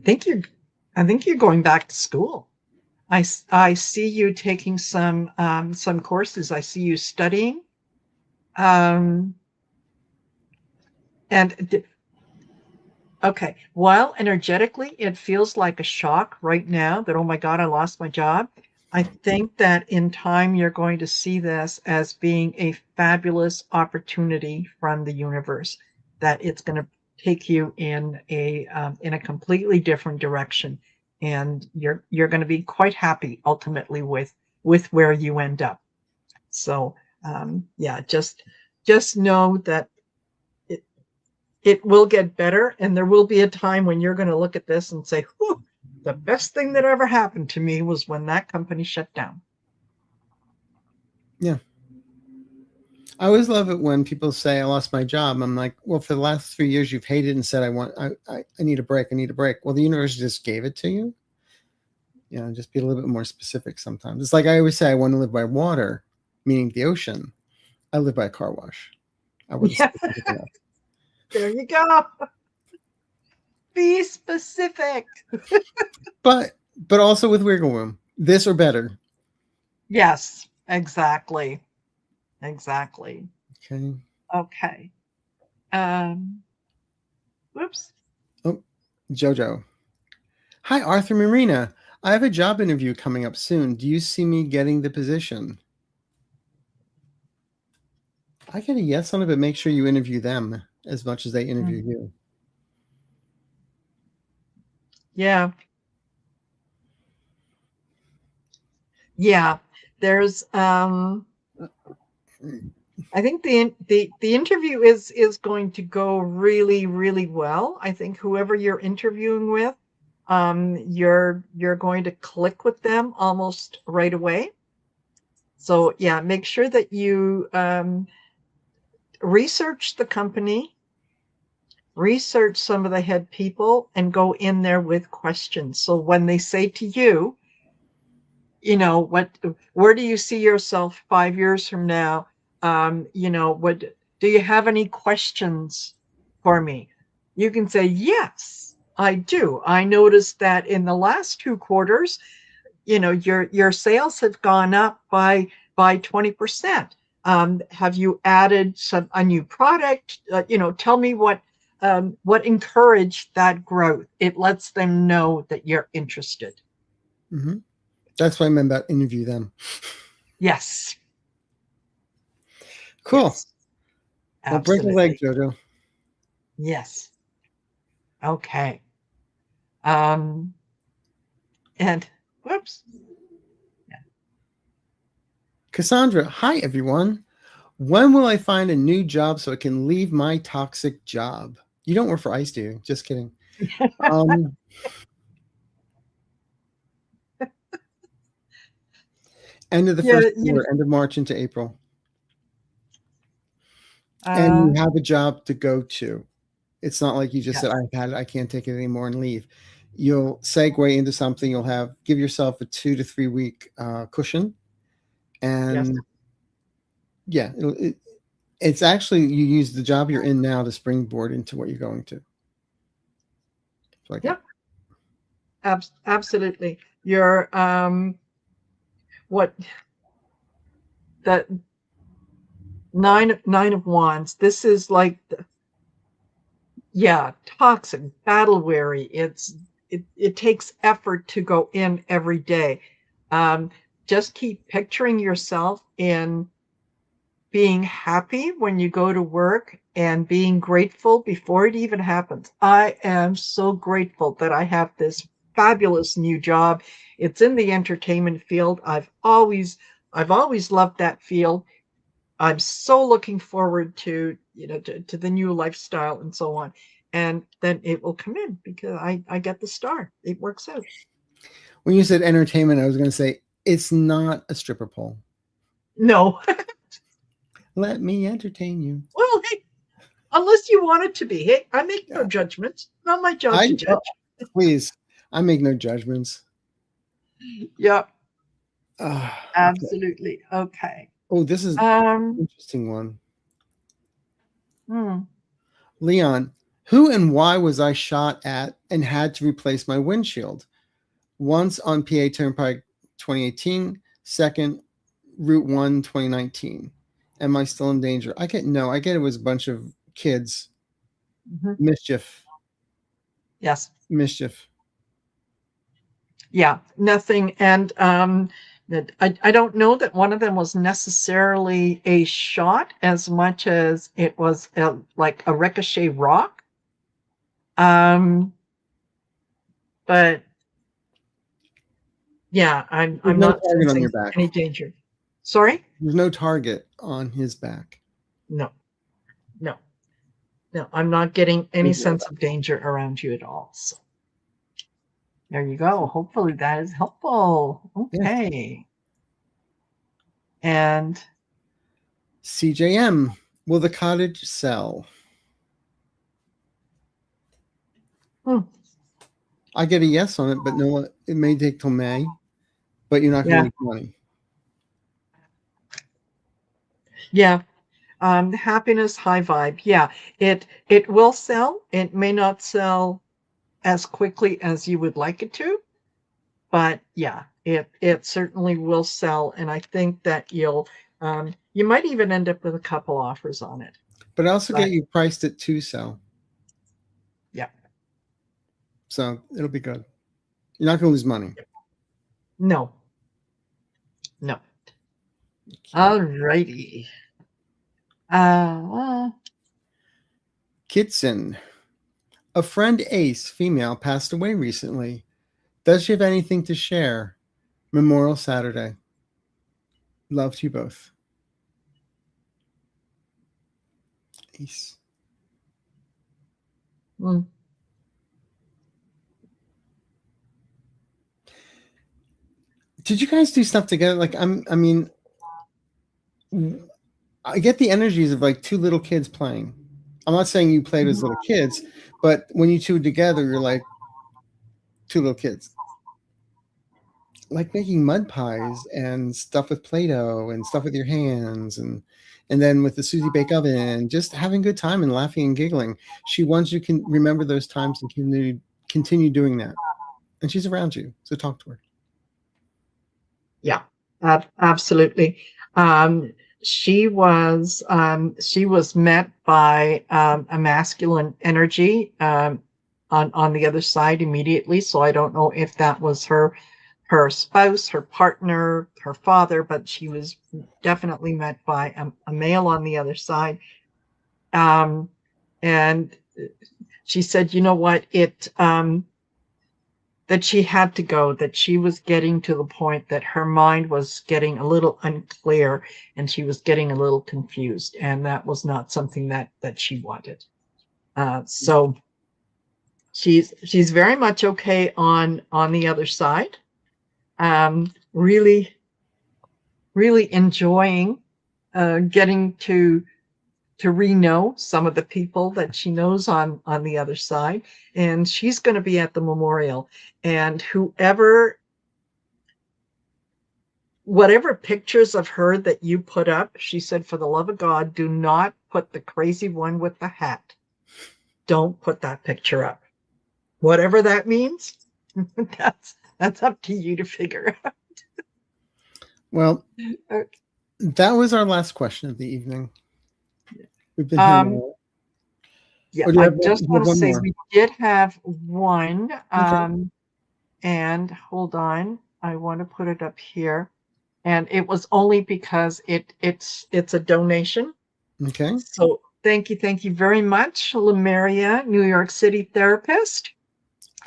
think you're going back to school. I see you taking some courses. I see you studying. And Okay. While energetically it feels like a shock right now that, oh my God, I lost my job, I think that in time you're going to see this as being a fabulous opportunity from the universe, that it's going to take you in a completely different direction, and you're going to be quite happy ultimately with where you end up. So yeah, just know that it will get better, and there will be a time when you're going to look at this and say, whew, the best thing that ever happened to me was when that company shut down. Yeah. I always love it when people say I lost my job. I'm like, well, for the last 3 years, you've hated and said, I need a break. I need a break. Well, the universe just gave it to you. You know, just be a little bit more specific sometimes. It's like I always say, I want to live by water, meaning the ocean. I live by a car wash. I wasn't Yeah, specific enough. there you go. Be specific. But also with wiggle room, this or better. Yes, exactly. Exactly. Okay. Okay. Um, whoops. Oh, Jojo. Hi, Arthur, Marina. I have a job interview coming up soon. Do you see me getting the position? I get a yes on it, but make sure you interview them as much as they interview Mm, you. yeah. Yeah. There's I think the interview is going to go really, really well. I think whoever you're interviewing with, you're going to click with them almost right away. So yeah, make sure that you research the company, research some of the head people, and go in there with questions. So when they say to you, where do you see yourself 5 years from now? What do you have any questions for me? You can say, yes, I do. I noticed that in the last 2 quarters, your sales have gone up by 20%. Have you added a new product? Tell me what encouraged that growth. It lets them know that you're interested. Mm-hmm. That's what I meant about interview them. Yes. Cool. Yes. Well, break a leg, Absolutely. Jojo. Yes. Okay. Um, and whoops. Cassandra, hi, everyone. When will I find a new job so I can leave my toxic job? You don't work for ICE, do you? Just kidding. End of the Yeah, first quarter, end of March into April. And uh, you have a job to go to. It's not like you just said, yes, I've had it, I can't take it anymore and leave. You'll segue into something. You'll give yourself a 2 to 3 week cushion. yes, And yeah, it's actually, you use the job you're in now to springboard into what you're going to. Like yep, absolutely. You're what that nine of wands. This is like yeah, toxic, battle weary. It takes effort to go in every day. Um, just keep picturing yourself in being happy when you go to work and being grateful before it even happens. I am so grateful that I have this fabulous new job. It's in the entertainment field. I've always loved that field. I'm so looking forward to the new lifestyle and so on. And then it will come in because I get the star. It works out. when you said entertainment, I was going to say it's not a stripper pole. No. Let me entertain you. Well, hey, unless you want it to be. Hey, I make no Yeah. judgments. Not my job to judge. Please, I make no judgments. Yeah, Okay. absolutely. Okay. Oh, this is an Um, interesting one. hmm. Leon, who and why was I shot at and had to replace my windshield? Once on PA Turnpike 2018, second Route 1 2019. Am I still in danger? I get it was a bunch of kids. Mhm. Mischief. Yes. mischief. Yeah, nothing. And I don't know that one of them was necessarily a shot as much as it was like a ricochet rock. But yeah, I'm There's no not target on your sensing back. any danger. Sorry? There's no target on his back. No, no, no. I'm not getting any Thank you. sense of danger around you at all. So there you go. Hopefully that is helpful. Yes. Okay. And CJM, will the cottage sell? I get a yes on it, but no, it may take till May, but you're not going to yeah, make money. yeah. Happiness, high vibe. Yeah, it will sell. It may not sell as quickly as you would like it to, but yeah, it certainly will sell. And I think that you might even end up with a couple offers on it. But I also But get you priced at 2 sell. yeah, So it'll be good. You're not going to lose money. no. All righty. Kitson, a friend Ace, female, passed away recently. Does she have anything to share? Memorial Saturday. Love to you both. Ace. Did you guys do stuff together? Like I mean, I get the energies of like 2 little kids playing. I'm not saying you played as little kids, but when you 2 together, you're like 2 little kids. Like making mud pies and stuff with Play-Doh and stuff with your hands and then with the Susie Bake Oven, just having a good time and laughing and giggling. She wants you can remember those times and continue doing that. And she's around you, so talk to her. Yeah, absolutely. She was met by a masculine energy on the other side immediately. So I don't know if that was her spouse, her partner, her father, but she was definitely met by a male on the other side. And she said, you know what, that she had to go, that she was getting to the point that her mind was getting a little unclear and she was getting a little confused. And that was not something that she wanted. So she's very much okay on the other side. Really, really enjoying getting to re-know some of the people that she knows on the other side. And she's going to be at the memorial. And whatever pictures of her that you put up, she said, for the love of God, do not put the crazy one with the hat. Don't put that picture up. Whatever that means, that's up to you to figure out. Well, Okay. that was our last question of the evening. We've been here. Yeah, I just want to say we did have one. And hold on, I want to put it up here. And it was only because it's a donation. Okay. So thank you very much, Lemuria, New York City therapist.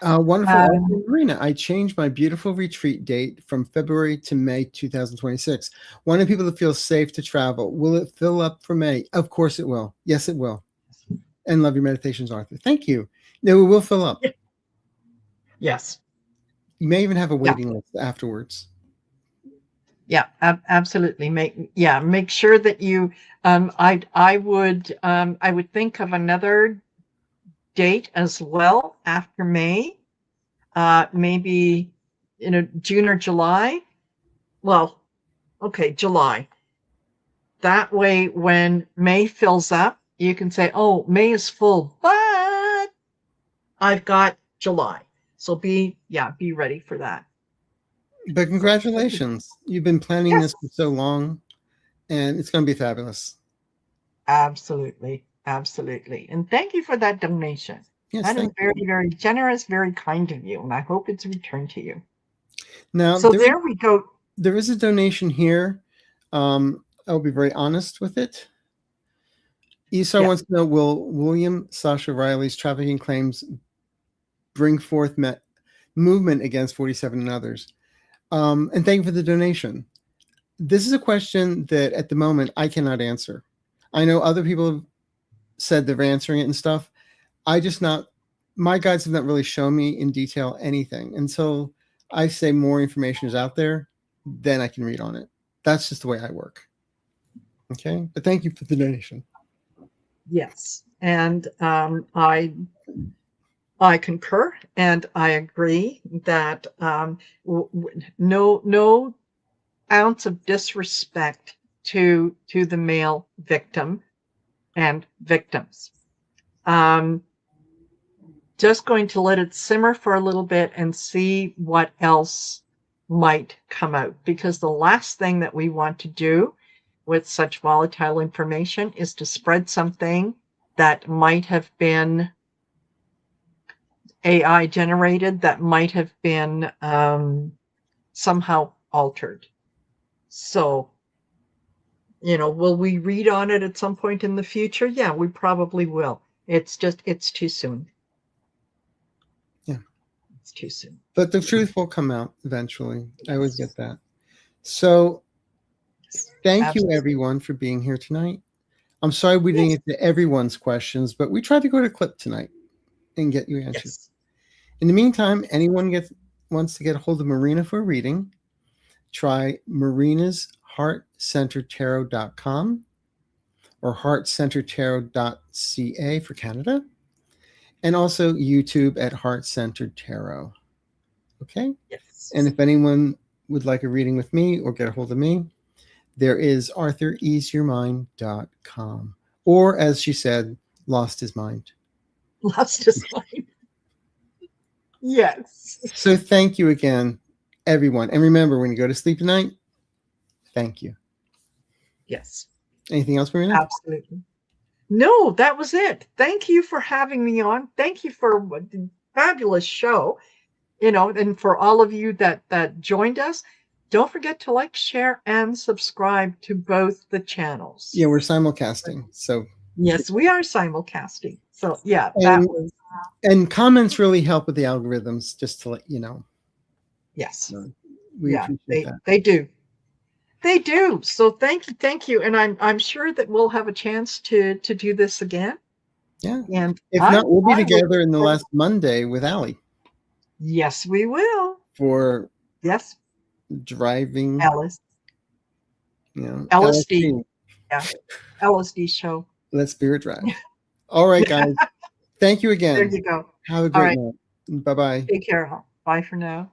Wonderful. Marina, I changed my beautiful retreat date from February to May 2026. Wanting people to feel safe to travel. Will it fill up for May? Of course it will. Yes, it will. And love your meditations, Arthur. Thank you. No, it will fill up. Yes. You may even have a waiting list afterwards. Yeah, absolutely. Make sure that you. I would think of another date as well after May. Maybe June or July. Well, okay, July. That way, when May fills up, you can say, "Oh, May is full, but I've got July." So be ready for that. But congratulations. You've been planning this for so long, and it's going to be fabulous. Absolutely. And thank you for that donation. Yes, That is thank very, you. very generous, very kind of you, and I hope it's returned to you. Now, So there we go. there is a donation here. I'll be very honest with it. Esau wants to know, will William Sasha Riley's trafficking claims bring forth movement against 47 and others? And thank you for the donation. This is a question that at the moment I cannot answer. I know other people have said they're answering it and stuff. My guides have not really shown me in detail anything. Until I say more information is out there, then I can read on it. That's just the way I work. Okay. But thank you for the donation. Yes. And I concur, and I agree that no ounce of disrespect to the male victim and victims. Just going to let it simmer for a little bit and see what else might come out, because the last thing that we want to do with such volatile information is to spread something that might have been AI generated, that might have been somehow altered. So, will we read on it at some point in the future? Yeah, we probably will. It's too soon. Yeah. It's too soon. But the truth will come out eventually. I always get that. So thank you, everyone, for being here tonight. I'm sorry we didn't get to everyone's questions, but we tried to go to clip tonight and get you answered. Yes. In the meantime, anyone wants to get a hold of Marina for a reading, try Marina's heartcenteredtarot.com or heartcenteredtarot.ca for Canada, and also YouTube at Heart Centered Tarot. Okay? Yes. And if anyone would like a reading with me or get a hold of me, there is ArthurEaseYourMind.com. Or, as she said, lost his mind. Lost his mind. Yes. So thank you again, everyone. And remember, when you go to sleep tonight, thank you. Yes. Anything else, Marina? Absolutely. No, that was it. Thank you for having me on. Thank you for a fabulous show. And for all of you that joined us, don't forget to like, share, and subscribe to both the channels. Yeah, we're simulcasting. So yes, we are simulcasting. So yeah, and comments really help with the algorithms, just to let you know. Yes. So we appreciate that. They do. They do. So thank you. And I'm sure that we'll have a chance to do this again. Yeah. And if not, we'll be together in the last Monday with Allie. Yes, we will. For driving Ellis. LSD. Yeah. LSD show. Let's Spirit Drive. All right, guys. Thank you again. There you go. Have a great night. Bye-bye. Take care. Bye for now.